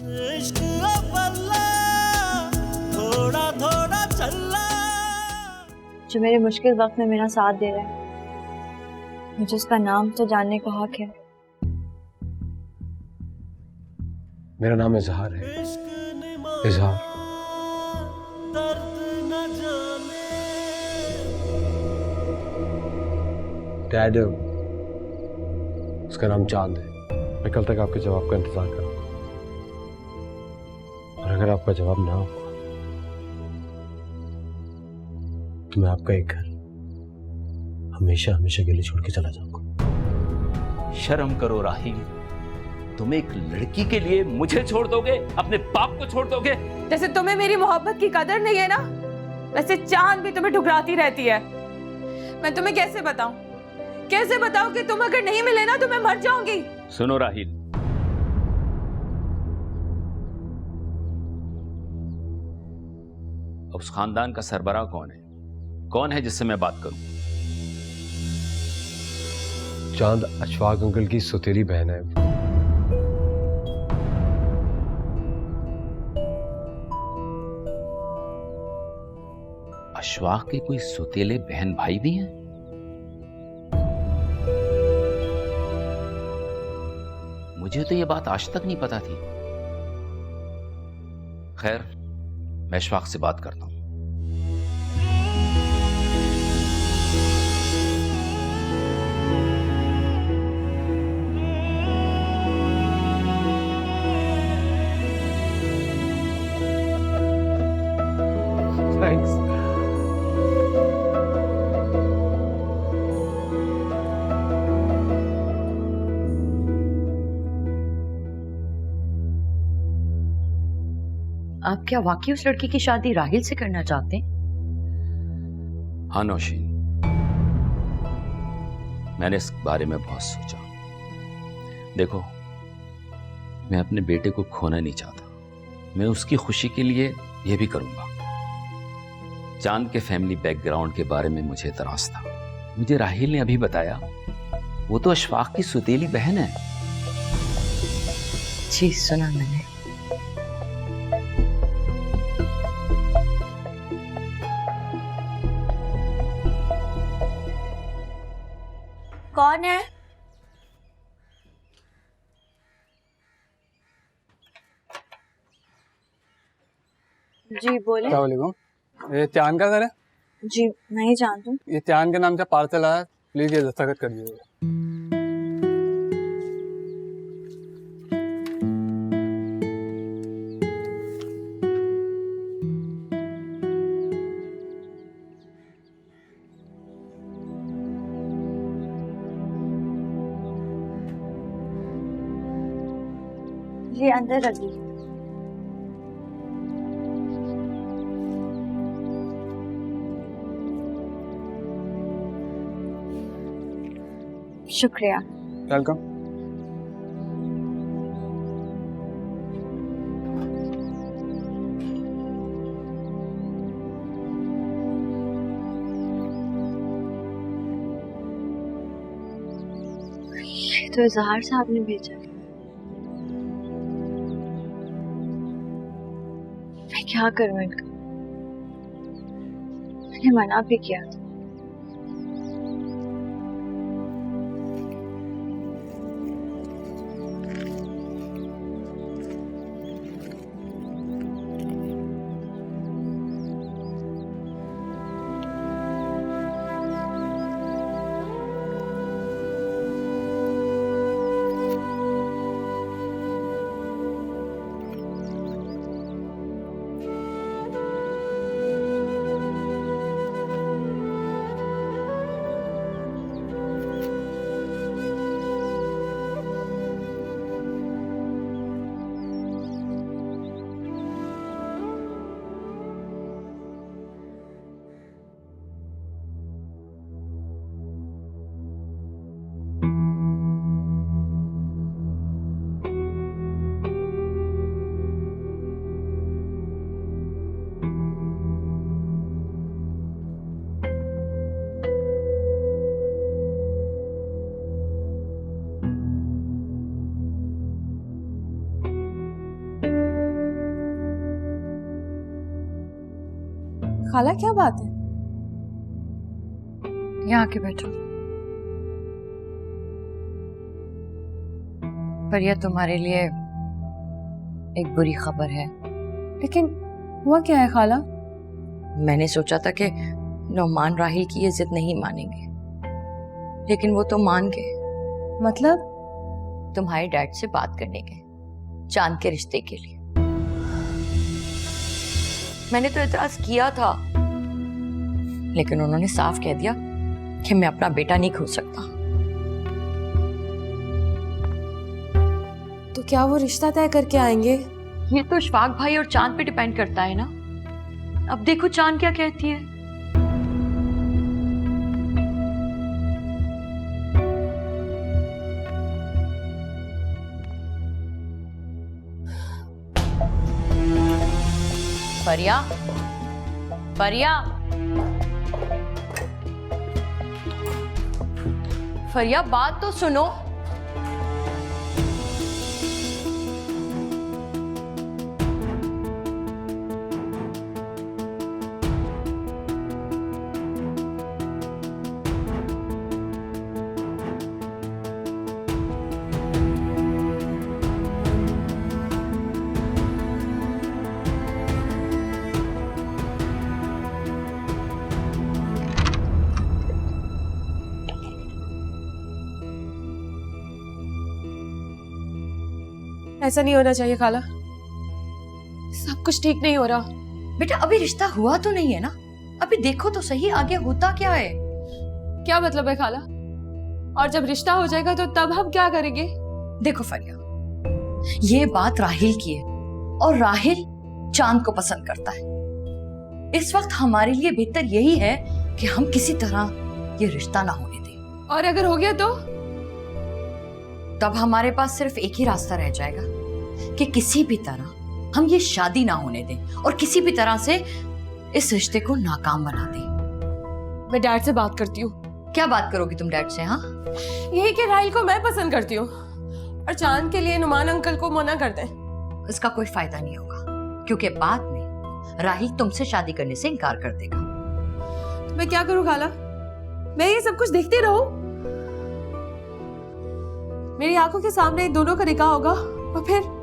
इश्क अव्वला, थोड़ा थोड़ा चला। जो मेरे मुश्किल वक्त में मेरा साथ दे रहा है, मुझे उसका नाम तो जानने का हक है। मेरा नाम इजहार है। इजहार। दर्द न जाने। डैड, उसका नाम चांद है। मैं कल तक आपके जवाब का इंतजार करूंगा, और अगर आपका जवाब ना हुआ तो मैं आपका एक घर हमेशा हमेशा के लिए छोड़ के चला जाऊंगा। शर्म करो राहील, तुम एक लड़की के लिए मुझे छोड़ दोगे, अपने बाप को छोड़ दोगे? जैसे तुम्हें मेरी मोहब्बत की कदर नहीं है ना, वैसे चांद भी तुम्हें ठुकराती रहती है। मैं तुम्हें कैसे बताऊं कि तुम अगर नहीं मिले ना तो मैं मर जाऊंगी। सुनो राहील, उस खानदान का सरबराह कौन है जिससे मैं बात करूं? चांद अशफाक अंकल की सौतेली बहन है। अशफाक के कोई सौतेले बहन भाई भी हैं? मुझे तो ये बात आज तक नहीं पता थी। खैर, मैं अशफाक से बात करता हूं। थैंक्स। आप क्या वाकई उस लड़की की शादी राहिल से करना चाहते हैं? हाँ नौशीन, मैंने इस बारे में बहुत सोचा। देखो, मैं अपने बेटे को खोना नहीं चाहता। मैं उसकी खुशी के लिए यह भी करूंगा। चांद के फैमिली बैकग्राउंड के बारे में मुझे एतराज था। मुझे राहिल ने अभी बताया, वो तो अशफाक की सौतेली बहन है। जी सुना मैंने। कौन है? जी बोले। अस्सलाम वालेकुम। ये त्यान का घर है? जी मैं ही जानती हूँ। ये त्यान के नाम से पार्सल आया, प्लीज ये दस्तखत कर दीजिए। ये अंदर रखी। शुक्रिया। वेलकम। ये तो इजहार साहब ने भेजा। मैं क्या करूं इनका? मैंने मना भी किया था। खाला क्या बात है? यहाँ आके बैठो। पर यह तुम्हारे लिए एक बुरी खबर है। लेकिन हुआ क्या है खाला? मैंने सोचा था कि नौमान राहिल की ये जिद नहीं मानेंगे, लेकिन वो तो मान गए। मतलब? तुम्हारे डैड से बात करने गए चांद के रिश्ते के लिए। मैंने तो एतराज किया था, लेकिन उन्होंने साफ कह दिया कि मैं अपना बेटा नहीं खो सकता। तो क्या वो रिश्ता तय करके आएंगे? ये तो इशफाक भाई और चांद पे डिपेंड करता है ना। अब देखो चांद क्या कहती है। फरिया, फरिया, फरिया, बात तो सुनो। ऐसा नहीं होना चाहिए खाला, सब कुछ ठीक नहीं हो रहा। बेटा अभी रिश्ता हुआ तो नहीं है ना, अभी देखो तो सही आगे होता क्या है। क्या मतलब है खाला? और जब रिश्ता हो जाएगा तो तब हम क्या करेंगे? देखो फरिया, ये बात राहिल की है और राहिल चांद को पसंद करता है। इस वक्त हमारे लिए बेहतर यही है कि हम किसी तरह ये रिश्ता ना होने दें। और अगर हो गया तो? तब हमारे पास सिर्फ एक ही रास्ता रह जाएगा कि किसी भी तरह हम ये शादी ना होने दें और किसी भी तरह से इस रिश्ते को नाकाम बना दें। मैं डैड से बात करती हूँ। क्या बात करोगी तुम डैड से? हाँ, यही कि राहिल को मैं पसंद करती हूँ और चांद के लिए नुमान अंकल को मना कर दें। इसका कोई फायदा नहीं होगा, क्योंकि बाद में राहिल तुमसे शादी करने से इनकार कर देगा। तो मैं क्या करूँ खाला? मैं ये सब कुछ देखती रहूं? मेरी आंखों के सामने दोनों का निकाह होगा और फिर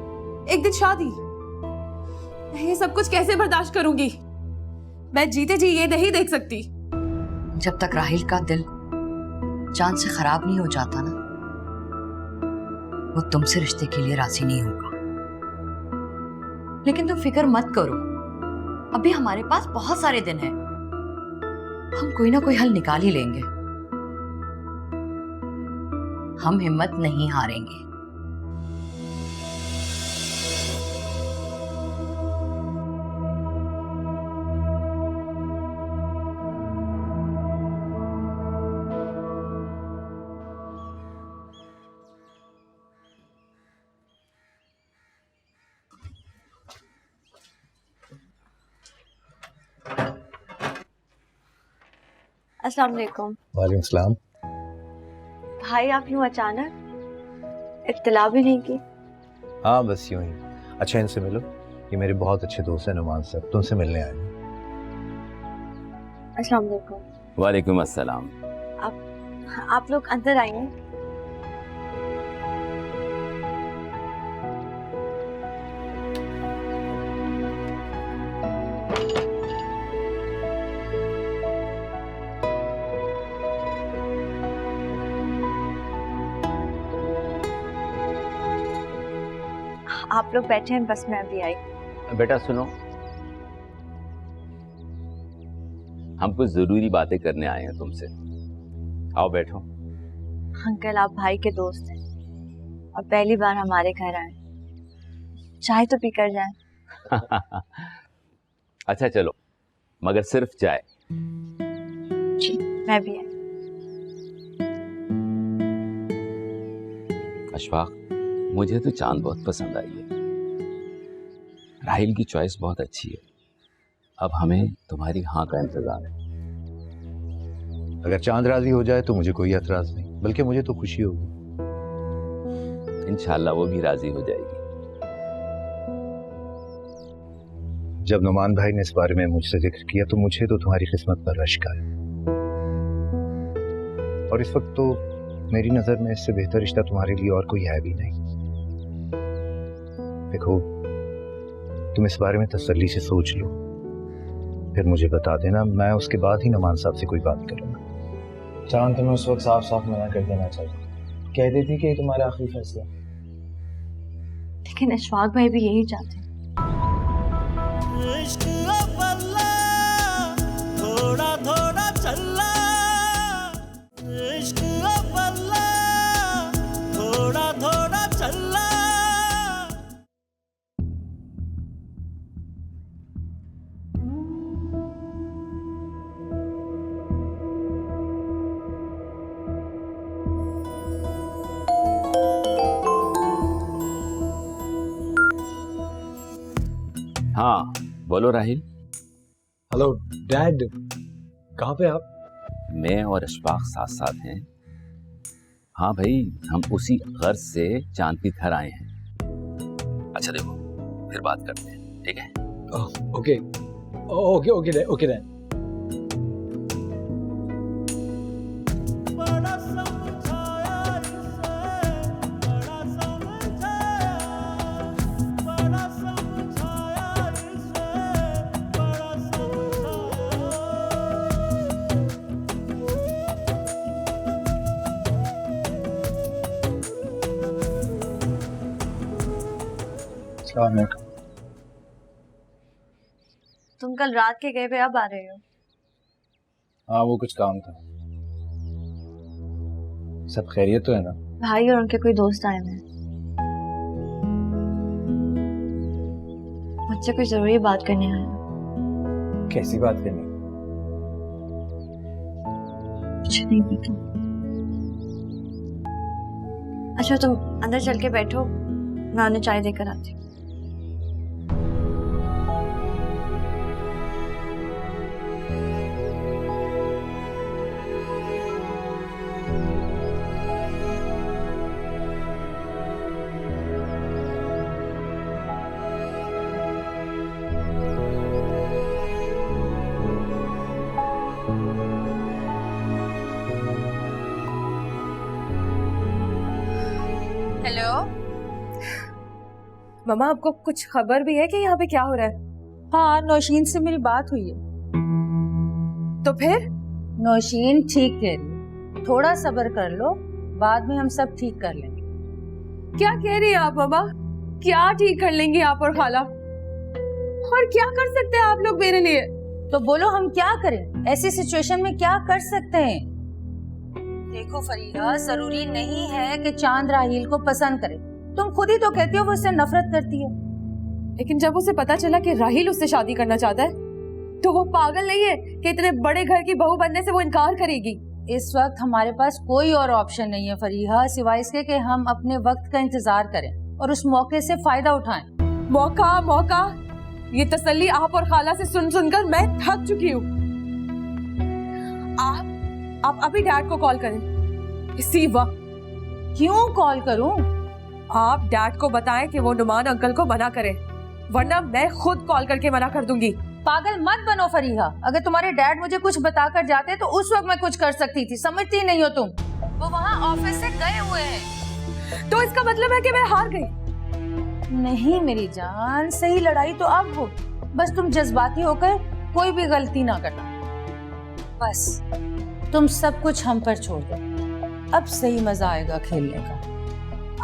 एक दिन शादी। मैं ये सब कुछ कैसे बर्दाश्त करूंगी? मैं जीते जी ये नहीं देख सकती। जब तक राहिल का दिल चांद से खराब नहीं हो जाता ना, वो तुमसे रिश्ते के लिए राजी नहीं होगा। लेकिन तुम फिक्र मत करो, अभी हमारे पास बहुत सारे दिन हैं, हम कोई ना कोई हल निकाल ही लेंगे। हम हिम्मत नहीं हारेंगे। अस्सलाम वालेकुम। वालेकुम सलाम। भाई आप यूं अचानक, इत्तला भी नहीं की? हाँ बस यूं ही। अच्छा इनसे मिलो, ये मेरे बहुत अच्छे दोस्त हैं नुमान साहब, तुमसे मिलने आए हैं। अस्सलाम वालेकुम। वालेकुम अस्सलाम। आप लोग अंदर आइए। आप लोग बैठे हैं, बस मैं अभी आई। बेटा सुनो, हम कुछ जरूरी बातें करने आए हैं तुमसे। आओ बैठो। अंकल आप भाई के दोस्त हैं और पहली बार हमारे घर आए, चाय तो पीकर जाएं। अच्छा चलो, मगर सिर्फ चाय। जी मैं भी आई। अशफाक, मुझे तो चांद बहुत पसंद आई है। राहिल की चॉइस बहुत अच्छी है। अब हमें तुम्हारी हाँ का इंतजार है। अगर चांद राजी हो जाए तो मुझे कोई एतराज नहीं, बल्कि मुझे तो खुशी होगी। इंशाल्लाह वो भी राजी हो जाएगी। जब नुमान भाई ने इस बारे में मुझसे जिक्र किया तो मुझे तो तुम्हारी किस्मत पर रश्क आया। और इस वक्त तो मेरी नजर में इससे बेहतर रिश्ता तुम्हारे लिए और कोई है भी नहीं। देखो, तुम इस बारे में तसल्ली से सोच लो, फिर मुझे बता देना। मैं उसके बाद ही नुमान साहब से कोई बात करूंगा। चांद तुम्हें उस वक्त साफ साफ मना कर देना चाहिए, कह देती कि ये तुम्हारा आखिरी फैसला। लेकिन इशफाक भाई भी यही चाहते हैं। इश्क अव्वला थोड़ा थोड़ा चला, इश्क अव्वला थोड़ा थोड़ा चला। हाँ बोलो राहिल। हेलो डैड, कहाँ पे आप? मैं और अशफाक साथ साथ हैं। हाँ भाई, हम उसी गर्ज से चांद के घर आए हैं। अच्छा देखो, फिर बात करते हैं, ठीक है? Okay okay okay okay dad. बड़ा समझाया इसे, बड़ा समझाया, बड़ा समझाया इसे, बड़ा समझाया। अस्सलाम वालेकुम। तुम कल रात के गए पे अब आ रहे हो? हाँ वो कुछ काम था। सब खैरियत तो है ना? भाई और उनके कोई दोस्त आए हैं, मुझसे कोई जरूरी बात करने आए हैं। कैसी बात करनी? कुछ नहीं पता। अच्छा तुम अंदर चल के बैठो, मैं उन्हें चाय देकर आती हूँ। हेलो मम्मा, आपको कुछ खबर भी है कि यहाँ पे क्या हो रहा है? हाँ, नौशीन से मेरी बात हुई है। तो फिर? नौशीन ठीक कह रही है, थोड़ा सब्र कर लो, बाद में हम सब ठीक कर लेंगे। क्या कह रही हैं आप मम्मा? क्या ठीक कर लेंगी आप और खाला? और क्या कर सकते हैं आप लोग मेरे लिए? तो बोलो हम क्या करें? ऐसी सिचुएशन में क्या कर सकते हैं? देखो फरीदा, जरूरी नहीं है कि चांद राहील को पसंद करे। तुम खुद ही तो कहती हो वो उससे नफरत करती है। लेकिन जब उसे पता चला कि राहील उससे शादी करना चाहता है, तो वो पागल नहीं है कि इतने बड़े घर की बहू बनने से वो इनकार करेगी। इस वक्त हमारे पास कोई और ऑप्शन नहीं है फरीहा, सिवाय इसके कि हम अपने वक्त का इंतजार करें और उस मौके से फायदा उठाएं। मौका मौका, ये तसल्ली आप और खाला से सुन सुनकर मैं थक चुकी हूँ। आप अभी डैड को कॉल करें इसी वक्त। क्यों कॉल करूं? आप डैड को बताएं कि वो नुमान अंकल को मना करें, वरना मैं खुद कॉल करके मना कर दूंगी। पागल मत बनो फरीहा, अगर तुम्हारे डैड मुझे कुछ बताकर जाते तो उस वक्त मैं कुछ कर सकती थी, समझती नहीं हो तुम? वो वहाँ ऑफिस से गए हुए हैं। तो इसका मतलब है कि मैं हार गई? नहीं मेरी जान, सही लड़ाई तो अब हो, बस तुम जज्बाती होकर कोई भी गलती ना करना। बस तुम सब कुछ हम पर छोड़ दो, अब सही मजा आएगा खेलने का।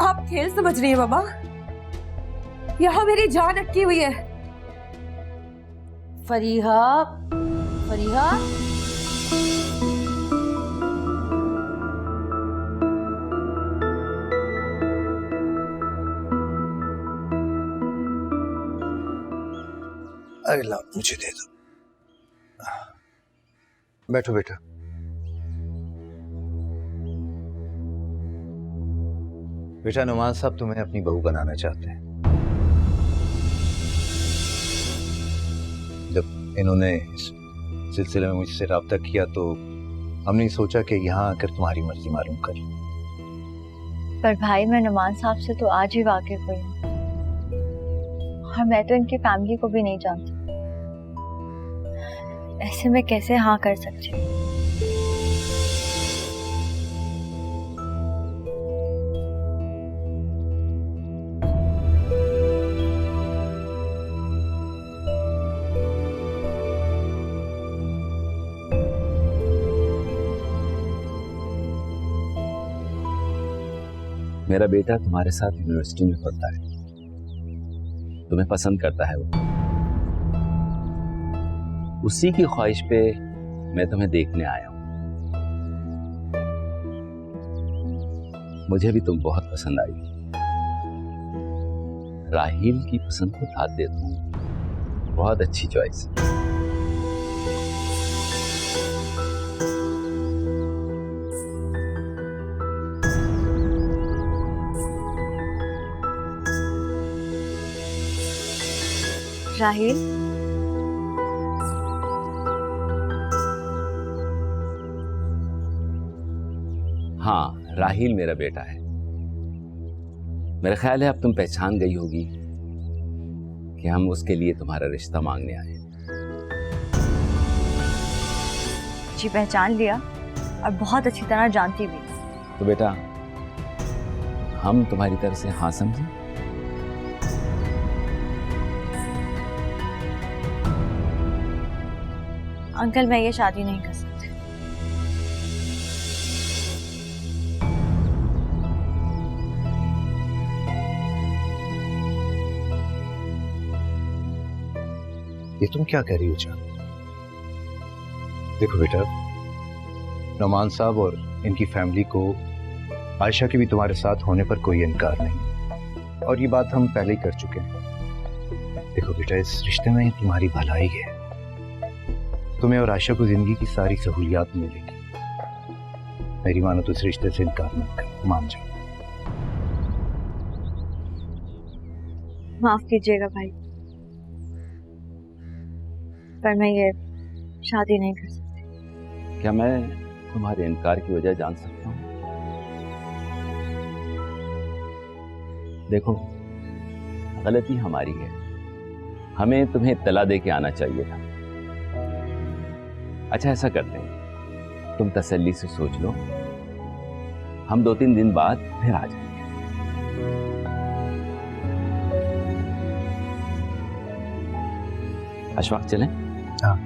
आप खेल समझ रही है मामा? यहाँ मेरी जान अटकी हुई है। फरीहा, फरीहा, अरे ला, मुझे दे दो। बैठो बेटा। बेटा, नुमान साहब तुम्हें अपनी बहू बनाना चाहते हैं। जब इन्होंने इस सिलसिले में मुझसे राब्ता किया तो हमने सोचा कि यहाँ आकर तुम्हारी मर्जी मालूम कर। पर भाई, मैं नुमान साहब से तो आज ही वाकिफ हुई हूँ और मैं तो इनकी फैमिली को भी नहीं जानती। ऐसे में कैसे हाँ कर सकती हूँ? मेरा बेटा तुम्हारे साथ यूनिवर्सिटी में पढ़ता है, तुम्हें पसंद करता है वो। उसी की ख्वाहिश पे मैं तुम्हें देखने आया हूं। मुझे भी तुम बहुत पसंद आई। राहील की पसंद को साथ देता हूं। बहुत अच्छी चॉइस। राहील, हाँ, राहील मेरा बेटा है। मेरा ख्याल है अब तुम पहचान गई होगी कि हम उसके लिए तुम्हारा रिश्ता मांगने आए हैं। जी पहचान लिया और बहुत अच्छी तरह जानती भी। तो बेटा, हम तुम्हारी तरफ से हाँ समझे? अंकल, मैं ये शादी नहीं कर सकती। ये तुम क्या कह रही हो जान? देखो बेटा, नौमान साहब और इनकी फैमिली को आयशा के भी तुम्हारे साथ होने पर कोई इनकार नहीं, और ये बात हम पहले ही कर चुके हैं। देखो बेटा, इस रिश्ते में तुम्हारी भलाई है। तुम्हें और आयशा को जिंदगी की सारी सहूलियात मिलेगी। मेरी मानो तो इस रिश्ते से इनकार मत करो, मान जाओ। माफ कीजिएगा भाई, पर मैं ये शादी नहीं कर सकती। क्या मैं तुम्हारे इनकार की वजह जान सकता हूँ? देखो, गलती हमारी है। हमें तुम्हें इत्तला दे के आना चाहिए था। अच्छा, ऐसा करते हैं, तुम तसल्ली से सोच लो, हम 2-3 दिन बाद फिर आ जाएंगे। अशफाक, चलें? हाँ।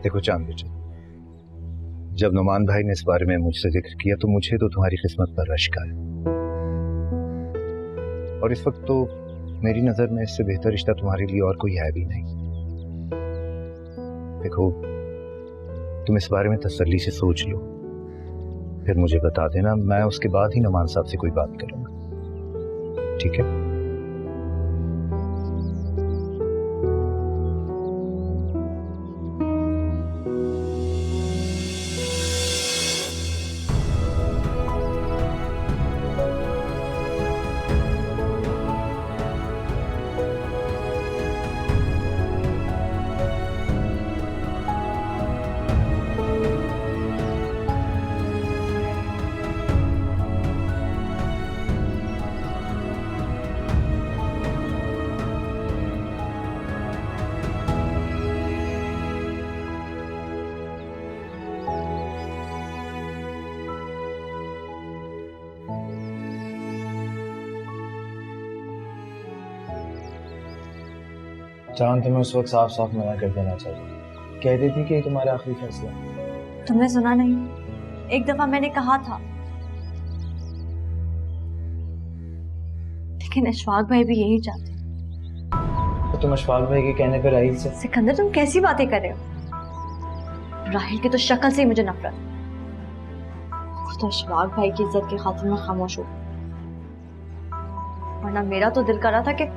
देखो चांद बेटा, जब नुमान भाई ने इस बारे में मुझसे जिक्र किया तो मुझे तो तुम्हारी किस्मत पर रश्क आया, और इस वक्त तो मेरी नजर में इससे बेहतर रिश्ता तुम्हारे लिए और कोई है भी नहीं। देखो, तुम इस बारे में तसल्ली से सोच लो, फिर मुझे बता देना। मैं उसके बाद ही नुमान साहब से कोई बात करूंगा, ठीक है? चांद, तुम्हें उस वक्त साफ साफ मना कर देना चाहिए। कह देती कि ये तुम्हारा आखिरी फैसला है। तुमने सुना नहीं? एक दफा मैंने कहा था, लेकिन अशफाक भाई भी यही चाहते। तो तुम अशफाक भाई के कहने पर राहील से? सिकंदर, तुम कैसी बातें कर रहे हो? राहील की तो शक्ल से ही मुझे नफरत। तो अशफाक भाई की इज्जत की खातिर मैं खामोश हूँ, वरना मेरा तो दिल कर रहा था कि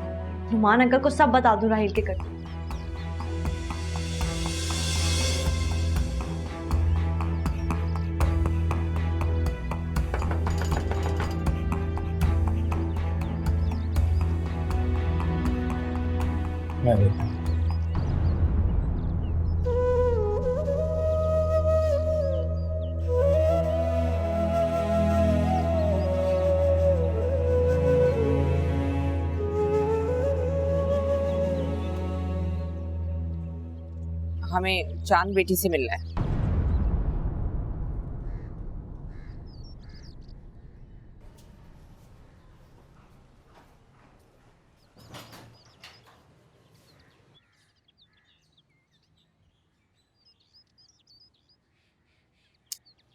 नुमान अंकल को सब बता दूं राहील के करके। मैं देखता हूँ। हमें चांद बेटी से मिलना है।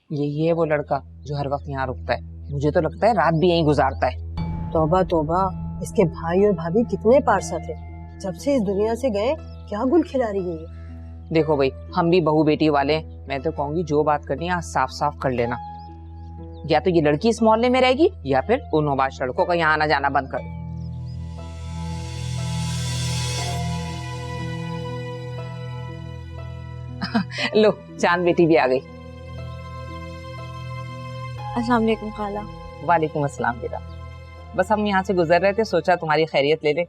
यही है वो लड़का जो हर वक्त यहाँ रुकता है। मुझे तो लगता है रात भी यहीं गुजारता है। तौबा तौबा, इसके भाई और भाभी कितने पारसा थे, जब से इस दुनिया से गए क्या गुल खिला रही है ये। देखो भाई, हम भी बहू बेटी वाले हैं। मैं तो कहूंगी जो बात करनी है आज साफ साफ कर लेना। या तो ये लड़की इस मोहल्ले में रहेगी या फिर उन नौबाश लड़कों का यहाँ आना जाना बंद कर। लो, चांद बेटी भी आ गई। अस्सलाम वालेकुम खाला। वालेकुम अस्सलाम बेटा। बस हम यहाँ से गुजर रहे थे, सोचा तुम्हारी खैरियत ले ले।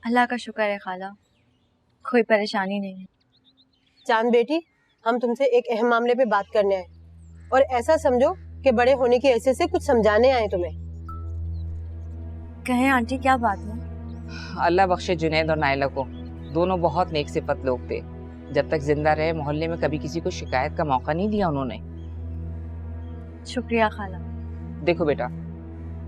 अल्लाह का शुक्र है खाला, कोई परेशानी नहीं है। चांद बेटी, हम तुमसे एक अहम मामले पे बात करने आए, और ऐसा समझो कि बड़े होने की हैसियत से कुछ समझाने आए तुम्हें। कहें आंटी, क्या बात है? अल्लाह बख्शे जुनैद और नाइला को, दोनों बहुत नेक सिफत लोग थे। जब तक जिंदा रहे मोहल्ले में कभी किसी को शिकायत का मौका नहीं दिया उन्होंने। शुक्रिया खाला। देखो बेटा,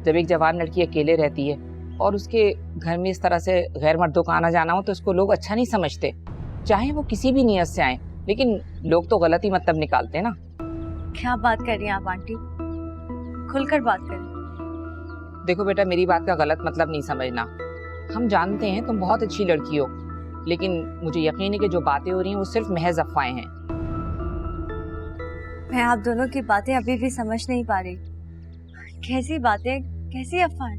जब एक जवान लड़की अकेले रहती है और उसके घर में इस तरह से गैर मर्दों का आना जाना हो तो उसको लोग अच्छा नहीं समझते, चाहे वो किसी भी नियत से आए। लेकिन लोग तो गलत ही मतलब निकालते हैं ना। क्या बात कर रही हैं आप आंटी, खुलकर बात करें। देखो बेटा, मेरी बात का गलत मतलब नहीं समझना। हम जानते हैं तुम बहुत अच्छी लड़की हो, लेकिन मुझे यकीन है कि जो बातें हो रही हैं वो सिर्फ महज अफवाहें हैं। मैं आप दोनों की बातें अभी भी समझ नहीं पा रही। कैसी बातें, कैसी अफवाहें?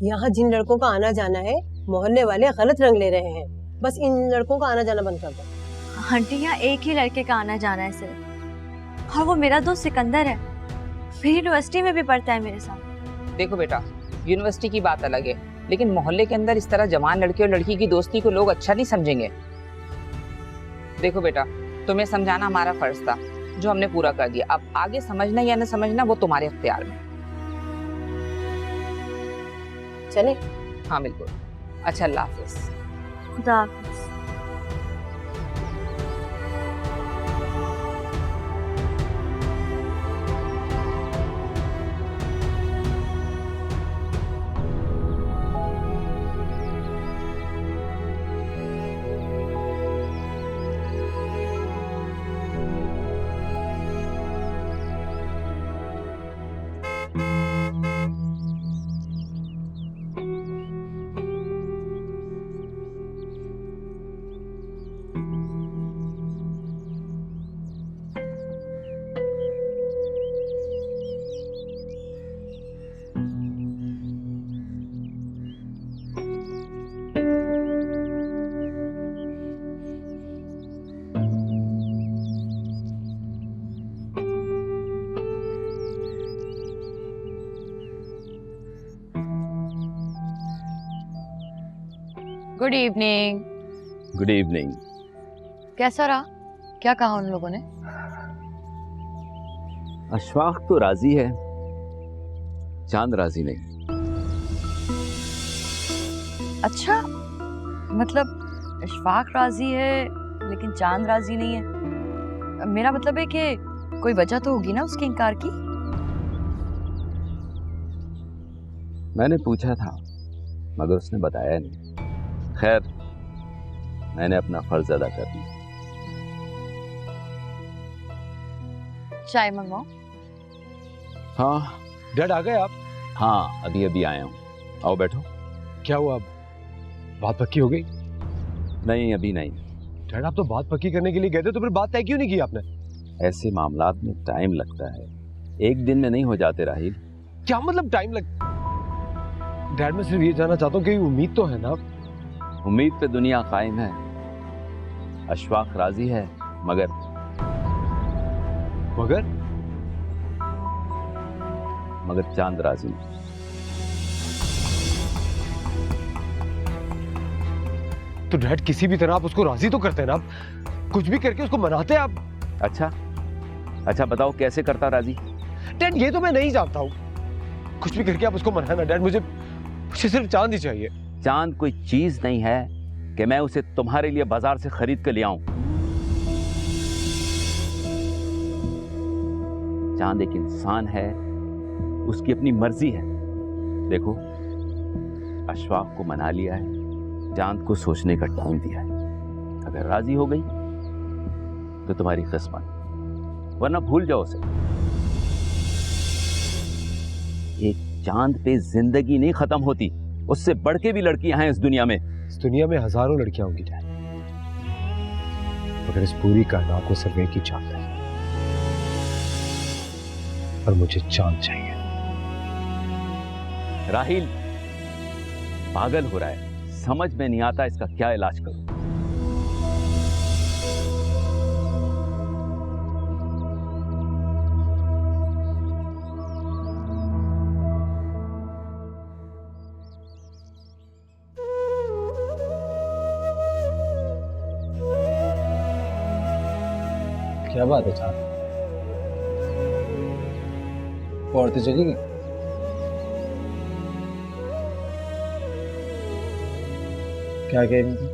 यहाँ जिन लड़कों का आना जाना है मोहल्ले वाले गलत रंग ले रहे हैं। बस इन लड़कों का आना जाना बंद कर दो। आंटी, यहाँ एक ही लड़के का आना जाना है सिर्फ, और वो मेरा दोस्त सिकंदर है। फिर यूनिवर्सिटी में भी पढ़ता है मेरे साथ। देखो बेटा, यूनिवर्सिटी की बात अलग है, लेकिन मोहल्ले के अंदर इस तरह जवान लड़के और लड़की की दोस्ती को लोग अच्छा नहीं समझेंगे। देखो बेटा, तुम्हें समझाना हमारा फर्ज था, जो हमने पूरा कर दिया। अब आगे समझना या न समझना वो तुम्हारे इख्तियार में। चले? हाँ बिल्कुल। अच्छा, अल्लाह हाफिज। खुदा हाफिज। Good evening. Good evening. कैसा रहा? क्या कहा उन लोगों ने? अशफाक तो राजी है, चांद राजी नहीं। अच्छा, मतलब इशफाक राजी है लेकिन चांद राजी नहीं है। मेरा मतलब है कि कोई वजह तो होगी ना उसके इनकार की। मैंने पूछा था मगर उसने बताया नहीं। खैर, मैंने अपना फर्ज अदा कर दिया। चाय मंगवाओ? हाँ। डैड आ गए आप? हाँ, अभी अभी आया हूँ। आओ बैठो। क्या हुआ, अब बात पक्की हो गई? नहीं, अभी नहीं। डैड, आप तो बात पक्की करने के लिए गए थे, तो फिर बात तय क्यों नहीं की आपने? ऐसे मामलात में टाइम लगता है, एक दिन में नहीं हो जाते राहिल। क्या मतलब टाइम लग? डैड, मैं सिर्फ ये जानना चाहता हूँ कि उम्मीद तो है ना? उम्मीद पे दुनिया कायम है। अशफाक राजी है मगर चांद राजी नहीं। तो डैड, किसी भी तरह आप उसको राजी तो करते हैं ना? आप कुछ भी करके उसको मनाते हैं आप? अच्छा बताओ कैसे करता राजी? डैड, ये तो मैं नहीं जानता हूँ। कुछ भी करके आप उसको मनाना डैड। मुझे सिर्फ चांद ही चाहिए। चांद कोई चीज नहीं है कि मैं उसे तुम्हारे लिए बाजार से खरीद कर ले आऊं। चांद एक इंसान है, उसकी अपनी मर्जी है। देखो, अशफाक को मना लिया है, चांद को सोचने का टाइम दिया है। अगर राजी हो गई तो तुम्हारी किस्मत, वरना भूल जाओ उसे। एक चांद पे जिंदगी नहीं खत्म होती, उससे बढ़ के भी लड़कियां हैं इस दुनिया में। इस दुनिया में हजारों लड़कियां होंगी डैड, मगर इस पूरी कायनात को सिर्फ एक ही चांद है, और मुझे चांद चाहिए। राहिल पागल हो रहा है, समझ में नहीं आता इसका क्या इलाज करूं। क्या बात है चांद, वो औरतें चली गई? क्या कह रही थी?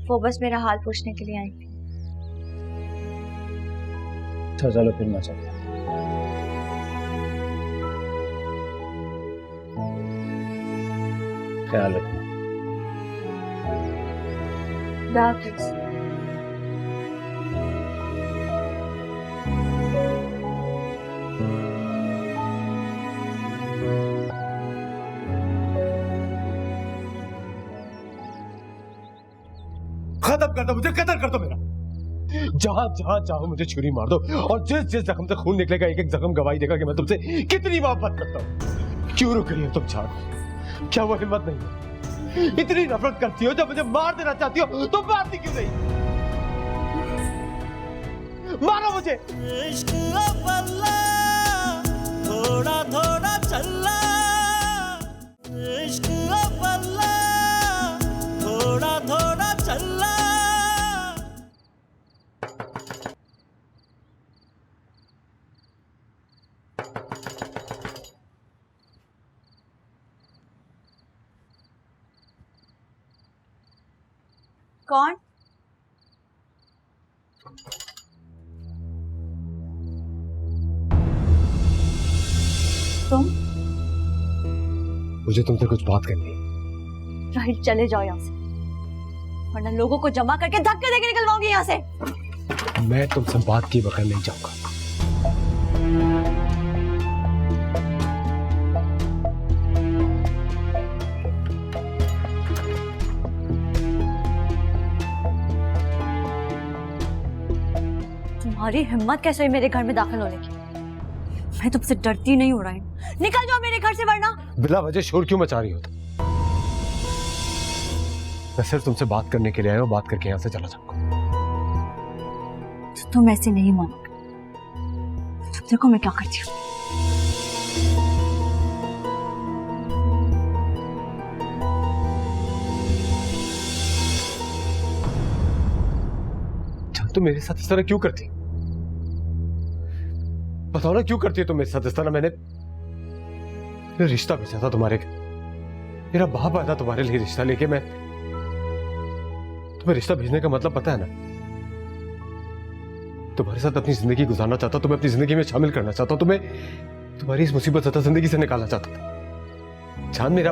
वो बस मेरा हाल पूछने के लिए आई थी। अच्छा चलो फिर मैं चलता हूं। ख्याल रखना। खत्म कर दो मुझे, कत्ल कर दो मेरा। जहां जहां चाहो मुझे छुरी मार दो, और जिस जिस जख्म से खून निकलेगा एक एक जख्म गवाही देगा कि मैं तुमसे कितनी मोहब्बत करता हूं। क्यों रुक रही हो तुम जान? क्या वो हिम्मत नहीं है? इतनी नफरत करती हो, जब मुझे मार देना चाहती हो तो मारती क्यों नहीं? मारो मुझे। इश्क अव्वला थोड़ा थोड़ा चला, इश्क अव्वला थोड़ा थोड़ा चला। कौन? तुम? मुझे तुमसे कुछ बात करनी है। राहिल चले जाओ यहाँ से, वरना लोगों को जमा करके धक्के देके निकलवाऊंगी यहाँ से। मैं तुमसे बात किए बगैर नहीं जाऊंगा। तुम्हारी हिम्मत कैसे हुई मेरे घर में दाखिल होने की? मैं तुमसे डरती नहीं हूँ राहिल, निकल जाओ मेरे घर से, वरना। बिला वजह शोर क्यों मचा रही हो तुम? मैं सिर्फ तुमसे बात करने के लिए आया हूँ, बात करके यहाँ से चला जाऊंगा। तुम ऐसे नहीं मानोगे, तुम देखो मैं क्या करती हूँ। तुम मेरे साथ इस तरह क्यों करती? बताओ ना, क्यों करती है तुम मेरे साथ इस तरह? मैंने रिश्ता भेजा था तुम्हारे घर, मेरा बाप आया था तुम्हारे लिए रिश्ता लेके। मैं तुम्हें रिश्ता भेजने का मतलब पता है ना? तुम्हारे साथ अपनी जिंदगी गुजारना चाहता हूं, तुम्हें अपनी जिंदगी में शामिल करना चाहता हूं, तुम्हें तुम्हारी इस मुसीबत ज़दा जिंदगी से निकालना चाहता था। जान, मेरा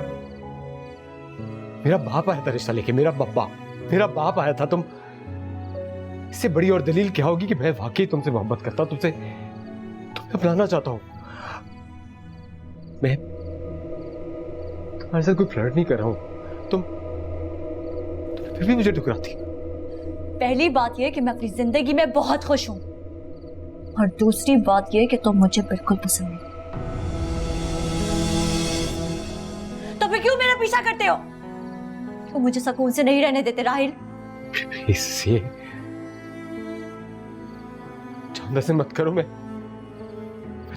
बाप आया था रिश्ता लेके, मेरा बाप आया था। तुम, इससे बड़ी और दलील क्या होगी कि मैं वाकई तुमसे मोहब्बत करता हूं, तुम्हें अपनाना चाहता हूं। मैं तुम्हारे साथ कोई फ्लर्ट नहीं कर रहा हूं, तुम फिर भी मुझे ठुकराती। पहली बात यह कि मैं अपनी जिंदगी में बहुत खुश हूं, और दूसरी बात यह कि तुम मुझे बिल्कुल पसंद नहीं। तो फिर क्यों मेरा पीछा करते हो? तुम मुझे सुकून से नहीं रहने देते राहिल। इससे से मत करो, मैं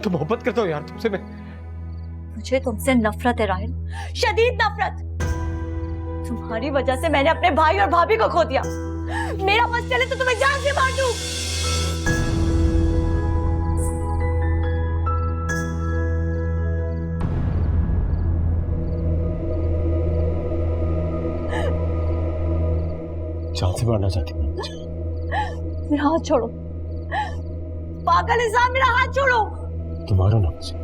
तो मोहब्बत करता हूँ यार तुमसे। मुझे तुमसे नफरत है राहिल, शदीद नफरत। तुम्हारी वजह से मैंने अपने भाई और भाभी को खो दिया। मेरा बस चले तो तुम्हें जान से मार दूं। जान से मारना चाहती? मेरा हाथ छोड़ो, पागल इंसान, मेरा हाथ छोड़ो। मारो ना मुझे,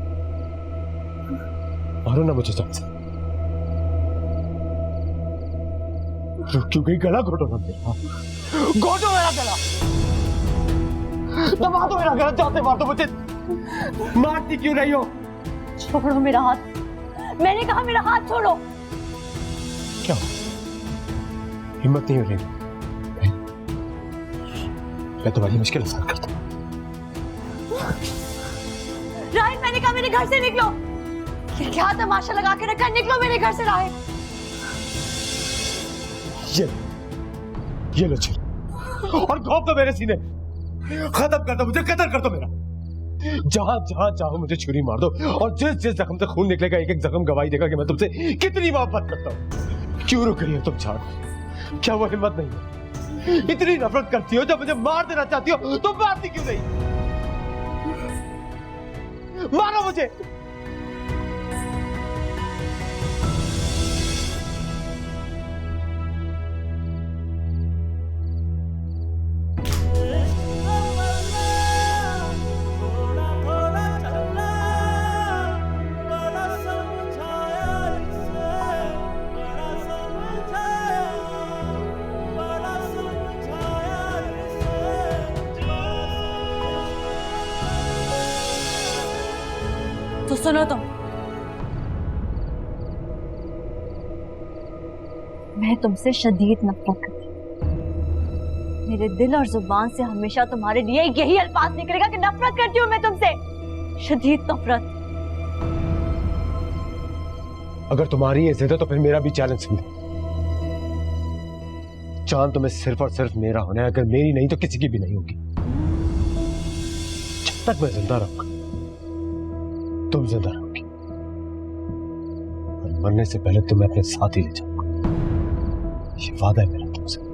मारो ना मुझे जान से। रुक क्यों गई? गला घोटो ना मेरा, घोटो मेरा गला, दबा दो मेरा गला, जाते मार दो मुझे। मारती क्यों नहीं हो? छोड़ो मेरा हाथ, मैंने कहा मेरा हाथ छोड़ो। क्या हिम्मत नहीं हो रही? मैं तुम्हारी मुश्किल आसान करता हूं। राहिल, मैंने कहा मेरे घर से निकलो। क्या तमाशा लगा के रखा है? निकलो मेरे घर से राहिल। ये लो छुरी और घोंप दो मेरे सीने, खत्म कर दो मुझे, कत्ल कर दो मेरा। जहां जहां चाहो मुझे छुरी मार दो, और जिस जिस जख्म से खून निकलेगा एक एक जख्म गवाही देगा कि मैं तुमसे कितनी मोहब्बत करता हूं। क्यों रुक रही हो तुम जान? क्या वो हिम्मत नहीं है? इतनी नफरत करती हो, जब मुझे मार देना चाहती हो तो मारती क्यों नहीं? मारो मुझे। तो सुनो तुम, मैं तुमसे शदीद नफरत करती हूँ। मेरे दिल और जुबान से हमेशा तुम्हारे लिए यही अल्फाज निकलेगा कि नफरत करती हूँ मैं तुमसे, शदीद नफरत। अगर तुम्हारी ये जिद है तो फिर मेरा भी चैलेंज सुनो। चांद तुम्हें सिर्फ और सिर्फ मेरा होना है, अगर मेरी नहीं तो किसी की भी नहीं होगी। जब तक मैं जिंदा रहूंगा तुम जिंदा रहोगी, और मरने से पहले तुम्हें अपने साथ ही ले जाऊंगा। ये वादा है मेरा तुमसे।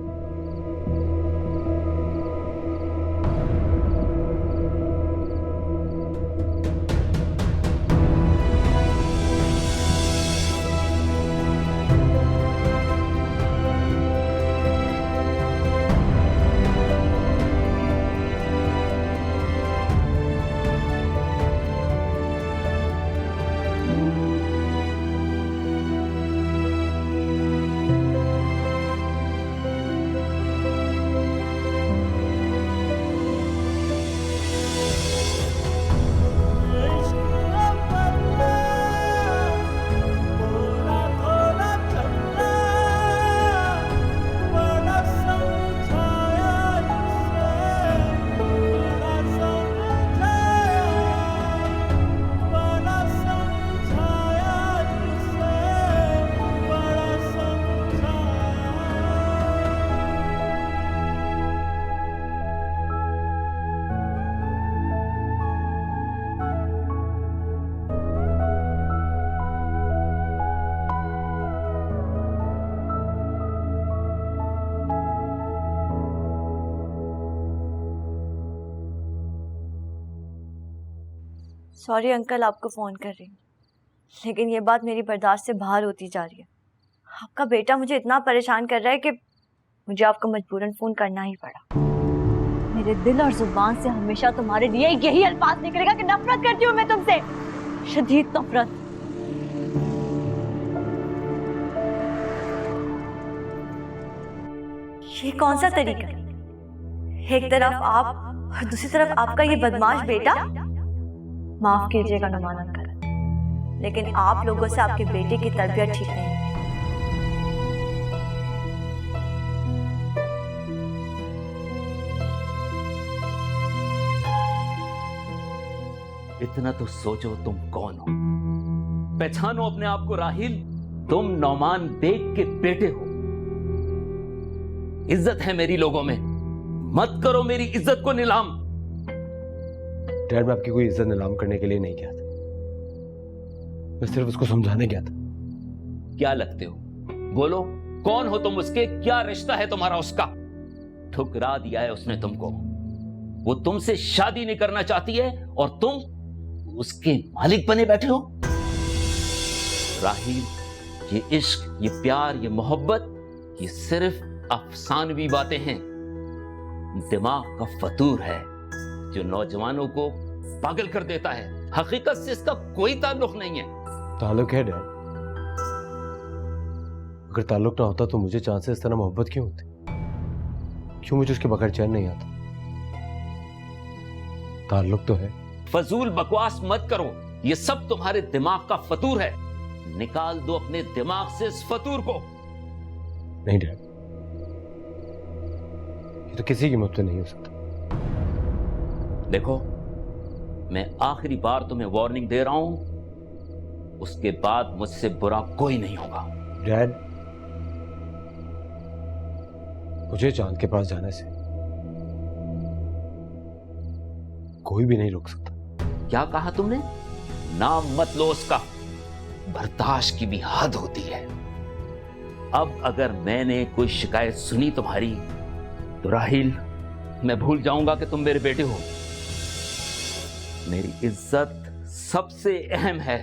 सॉरी अंकल, आपको फोन कर रही हूँ, लेकिन ये बात मेरी बर्दाश्त से बाहर होती जा रही है। आपका बेटा मुझे इतना परेशान कर रहा है कि मुझे आपको मजबूरन फोन करना ही पड़ा। मेरे दिल और जुबान से हमेशा तुम्हारे लिए यही अल्फाज निकलेगा कि नफरत करती हूँ मैं तुमसे, शदीद नफरत। ये कौन सा तरीका है? एक तरफ आप और दूसरी तरफ आपका ये बदमाश बेटा। माफ कीजिएगा नुमान अंकल, लेकिन आप लोगों से आपके बेटे की तरबियत ठीक नहीं है। इतना तो सोचो तुम कौन हो, पहचानो अपने आप को राहिल। तुम नौमान बेग के बेटे हो। इज्जत है मेरी लोगों में, मत करो मेरी इज्जत को नीलाम। डैड, मैं आपकी कोई इज्जत नीलाम करने के लिए नहीं गया था, मैं सिर्फ उसको समझाने गया था। क्या लगते हो? बोलो, कौन हो तुम उसके? क्या रिश्ता है तुम्हारा उसका? ठुकरा दिया है उसने तुमको। वो तुमसे शादी नहीं करना चाहती है और तुम उसके मालिक बने बैठे हो। राहिल, ये इश्क, ये प्यार, ये मोहब्बत, ये सिर्फ अफसानवी बातें हैं, दिमाग का फतूर है। जो नौजवानों को पागल कर देता है। हकीकत से इसका कोई ताल्लुक नहीं है। ताल्लुक है डैड। अगर ताल्लुक ना होता तो मुझे चांद से इस तरह मोहब्बत क्यों होती? क्यों मुझे उसके बगैर चैन नहीं आता? ताल्लुक तो है। फजूल बकवास मत करो, ये सब तुम्हारे दिमाग का फतूर है। निकाल दो अपने दिमाग से इस फतूर को। नहीं डैड, ये तो किसी कीमत पे नहीं हो सकता। देखो, मैं आखिरी बार तुम्हें वार्निंग दे रहा हूं, उसके बाद मुझसे बुरा कोई नहीं होगा। डैड, मुझे चांद के पास जाने से कोई भी नहीं रोक सकता। क्या कहा तुमने? नाम मत लो उसका, बर्दाश्त की भी हद होती है। अब अगर मैंने कोई शिकायत सुनी तुम्हारी तो राहिल, मैं भूल जाऊंगा कि तुम मेरे बेटे हो। मेरी इज्जत सबसे अहम है।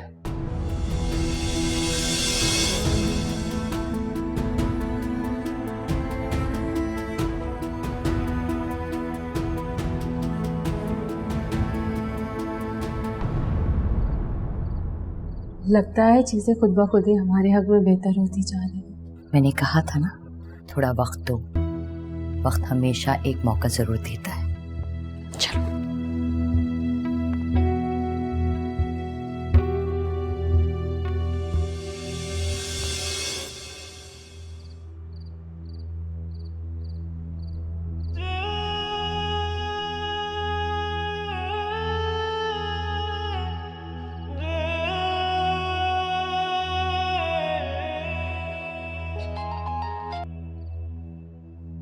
लगता है चीजें खुद ब खुद ही हमारे हक में बेहतर होती जा रही है। मैंने कहा था ना, थोड़ा वक्त दो। वक्त हमेशा एक मौका जरूर देता है। चलो।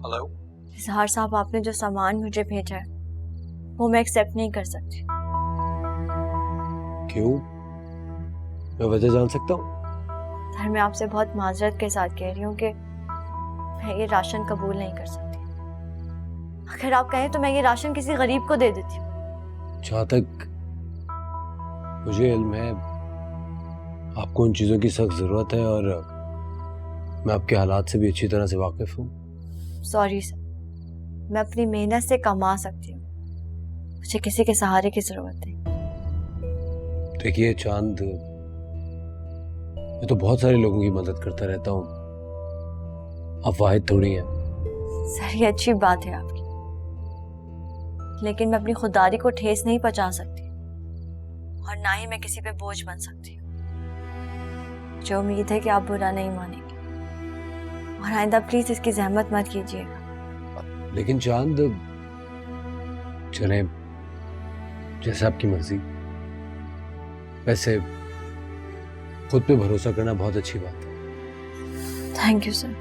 हेलो। इजहार साहब, आपने जो सामान मुझे भेजा है वो मैं एक्सेप्ट नहीं कर सकती। क्यों? मैं वजह जान सकता हूँ? सर, मैं आपसे बहुत माजरत के साथ कह रही हूँ कि मैं ये राशन कबूल नहीं कर सकती। अगर आप कहें तो मैं ये राशन किसी गरीब को दे देती हूँ। जहाँ तक मुझे इल्म है, आपको उन चीज़ों की सख्त ज़रूरत है और मैं आपके हालात से भी अच्छी तरह से वाकिफ हूँ। सॉरी सर, मैं अपनी मेहनत से कमा सकती हूँ, मुझे किसी के सहारे की जरूरत नहीं। देखिए चांद, मैं तो बहुत सारे लोगों की मदद करता रहता हूँ, आप वाहिद थोड़ी हैं। सर, ये अच्छी बात है आपकी, लेकिन मैं अपनी खुददारी को ठेस नहीं पहुंचा सकती और ना ही मैं किसी पे बोझ बन सकती हूँ। मुझे उम्मीद है कि आप बुरा नहीं मानेंगे और आइंदा प्लीज इसकी जहमत मत कीजिएगा। लेकिन चांद, चले जैसे आपकी मर्जी। वैसे खुद पे भरोसा करना बहुत अच्छी बात है। Thank you sir.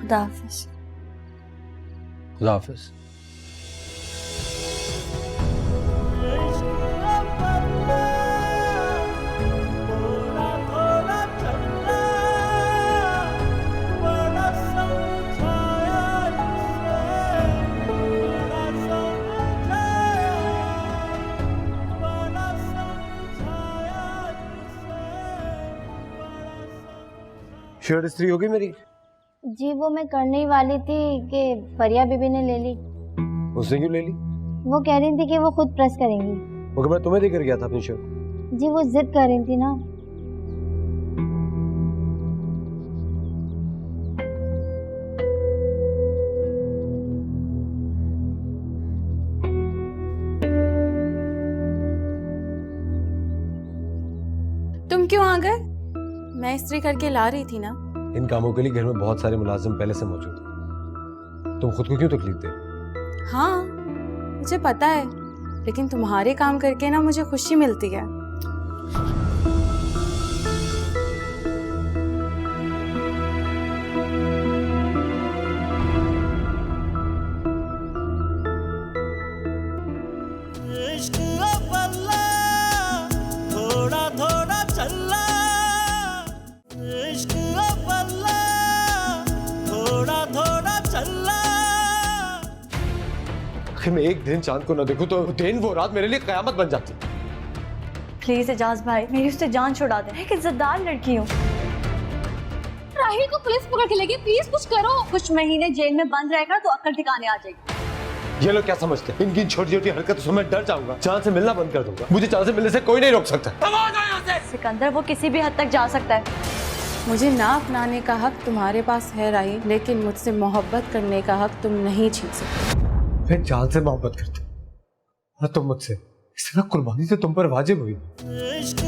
खुदा हाफिज। खुदा हाफिज। शर्ट इस्त्री हो गई मेरी? जी वो मैं करने ही वाली थी कि फरिया बीबी ने ले ली। उसने क्यों ले ली? वो कह रही थी कि वो खुद प्रेस करेंगी। मगर मैं तुम्हें देकर गया था अपनी शर्ट। जी वो जिद कर रही थी ना। तुम क्यों आ गए? मैं इस्त्री करके ला रही थी ना। इन कामों के लिए घर में बहुत सारे मुलाजिम पहले से मौजूद हैं। तुम खुद को क्यों तकलीफ दे? हाँ मुझे पता है, लेकिन तुम्हारे काम करके ना मुझे खुशी मिलती है। अगर मैं एक दिन चांद को न देखूं तो दिन वो रात मेरे लिए कयामत बन जाती। प्लीज एजाज भाई, मेरी उससे जान छुड़ा दे। मैं एक इज्जतदार लड़की हूँ। राहिल को पुलिस पकड़ के लेगी, प्लीज कुछ करो। कुछ महीने जेल में बंद रहेगा तो अक्ल ठिकाने आ जाएगी। ये लोग क्या समझते हैं? इनकी छोटी छोटी हरकतों से मैं डर जाऊंगा, चांद से मिलना बंद कर दूंगा। मुझे चांद से मिलने से कोई नहीं रोक सकता। सिकंदर, वो किसी भी हद तक जा सकता है। मुझे ना अपनाने का हक तुम्हारे पास है राहिल, लेकिन मुझसे मोहब्बत करने का हक तुम नहीं छीन सकते। मैं चांद से मोहब्बत करता हूं और तुम मुझसे। इस तरह कुर्बानी तो तुम पर वाजिब हुई। इश्क